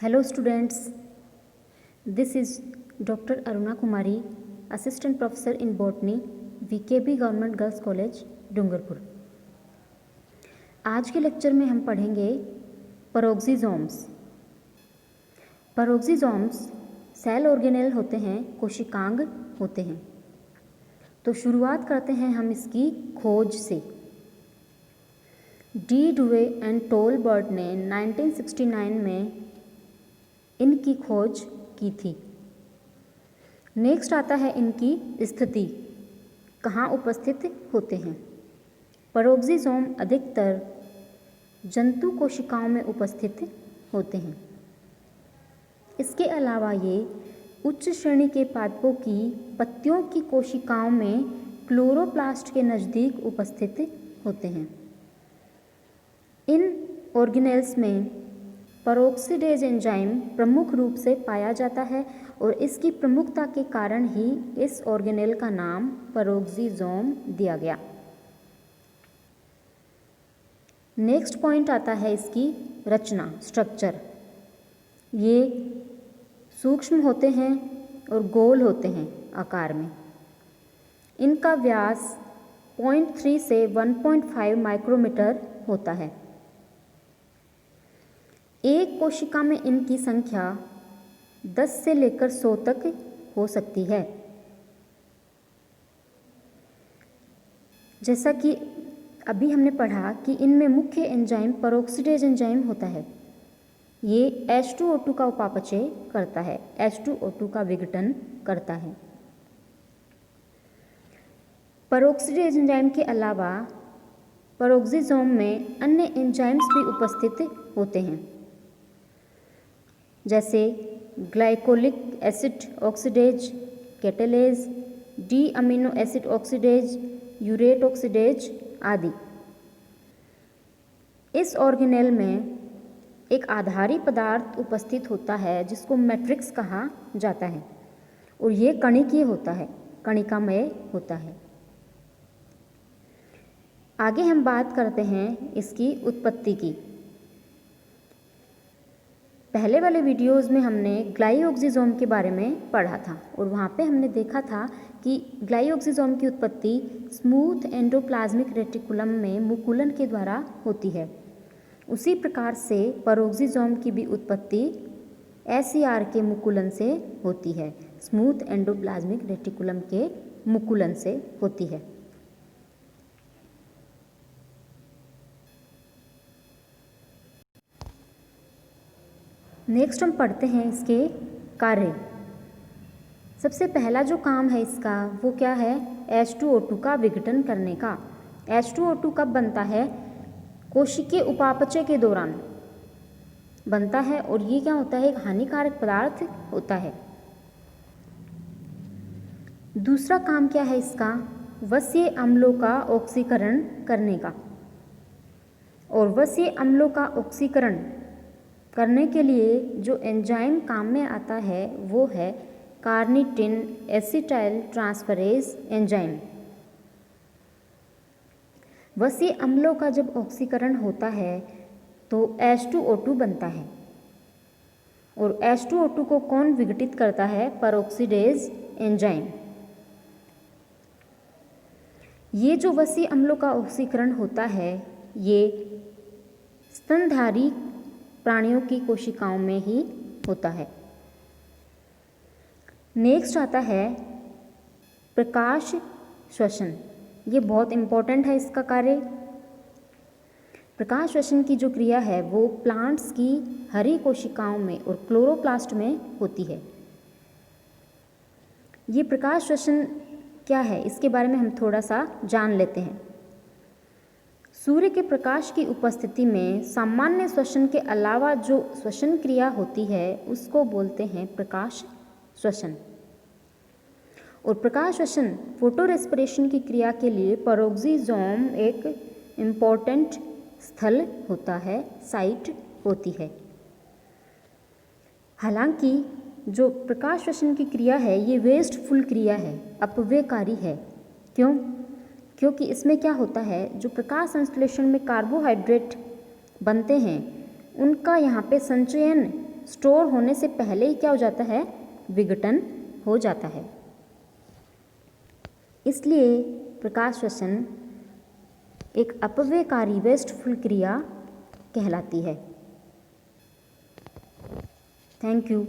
Hello students, this is Dr. Aruna Kumari, Assistant Professor in Botany, VKB Government Girls College, Dungarpur. आज के lecture में हम पढ़ेंगे परोक्सीजोम्स। परोक्सीजोम्स cell organelle होते हैं, कोशिकांग होते हैं। तो शुरुआत करते हैं हम इसकी खोज से। डी डुवे एंड टोलबर्ट ने 1969 में इनकी खोज की थी। नेक्स्ट आता है इनकी स्थिति, कहाँ उपस्थित होते हैं। परोक्सीजोम अधिकतर जंतु कोशिकाओं में उपस्थित होते हैं। इसके अलावा ये उच्च श्रेणी के पादपों की पत्तियों की कोशिकाओं में क्लोरोप्लास्ट के नज़दीक उपस्थित होते हैं। इन ऑर्गेनेल्स में पेरोक्सीडेज एंजाइम प्रमुख रूप से पाया जाता है और इसकी प्रमुखता के कारण ही इस ऑर्गेनेल का नाम परोक्सीजोम दिया गया। नेक्स्ट पॉइंट आता है इसकी रचना, स्ट्रक्चर। ये सूक्ष्म होते हैं और गोल होते हैं आकार में। इनका व्यास 0.3 से 1.5 माइक्रोमीटर होता है। एक कोशिका में इनकी संख्या 10 से लेकर 100 तक हो सकती है। जैसा कि अभी हमने पढ़ा कि इनमें मुख्य एंजाइम पेरोक्सीडेज एंजाइम होता है। ये H2O2 का उपापचय करता है, H2O2 का विघटन करता है। पेरोक्सीडेज एंजाइम के अलावा परोक्सीजोम में अन्य एंजाइम्स भी उपस्थित होते हैं, जैसे glycolic acid oxidase, catalase, D amino acid oxidase, urate oxidase आदि। इस ऑर्गेनेल में एक आधारी पदार्थ उपस्थित होता है जिसको मैट्रिक्स कहा जाता है और ये कणिकीय होता है, कणिकामय होता है। आगे हम बात करते हैं इसकी उत्पत्ति की। पहले वाले वीडियोस में हमने ग्लाइओक्सीजोम के बारे में पढ़ा था और वहाँ पे हमने देखा था कि ग्लाइओक्सीजोम की उत्पत्ति स्मूथ एंडोप्लाज्मिक रेटिकुलम में मुकुलन के द्वारा होती है। उसी प्रकार से परोक्सीजोम की भी उत्पत्ति SER के मुकुलन से होती है, स्मूथ एंडोप्लाज्मिक रेटिकुलम के मुकुलन से होती है। नेक्स्ट हम पढ़ते हैं इसके कार्य। सबसे पहला जो काम है इसका वो क्या है? H2O2 का विघटन करने का। H2O2 कब बनता है? कोशिकीय उपापचय के दौरान बनता है और ये क्या होता है? एक हानिकारक पदार्थ होता है। दूसरा काम क्या है इसका? वसीय अम्लों का ऑक्सीकरण करने का। और वसीय अम्लों का ऑक्सीकरण करने के लिए जो एंजाइम काम में आता है वो है कार्निटिन एसिटाइल ट्रांसफरेज एंजाइम। वसीय अम्लों का जब ऑक्सीकरण होता है तो H2O2 बनता है और H2O2 को कौन विघटित करता है? Peroxidase enzyme. ये जो वसीय अम्लों का ऑक्सीकरण होता है ये स्तनधारी प्राणियों की कोशिकाओं में ही होता है। नेक्स्ट आता है प्रकाश श्वसन। ये बहुत इम्पोर्टेंट है इसका कार्य। प्रकाश श्वसन की जो क्रिया है वो प्लांट्स की हरी कोशिकाओं में और क्लोरोप्लास्ट में होती है। ये प्रकाश श्वसन क्या है इसके बारे में हम थोड़ा सा जान लेते हैं। सूर्य के प्रकाश की उपस्थिति में सामान्य श्वसन के अलावा जो श्वसन क्रिया होती है उसको बोलते हैं प्रकाश श्वसन। और प्रकाश श्वसन फोटो रेस्पिरेशन की क्रिया के लिए परोक्सीजोम एक इम्पॉर्टेंट स्थल होता है, साइट होती है। हालांकि जो प्रकाश श्वसन की क्रिया है ये वेस्टफुल क्रिया है, अपव्ययकारी है। क्यों? क्योंकि इसमें क्या होता है, जो प्रकाश संश्लेषण में कार्बोहाइड्रेट बनते हैं उनका यहाँ पे संचयन स्टोर होने से पहले ही क्या हो जाता है, विघटन हो जाता है। इसलिए प्रकाश श्वसन एक अपव्ययकारी वेस्टफुल क्रिया कहलाती है। Thank you.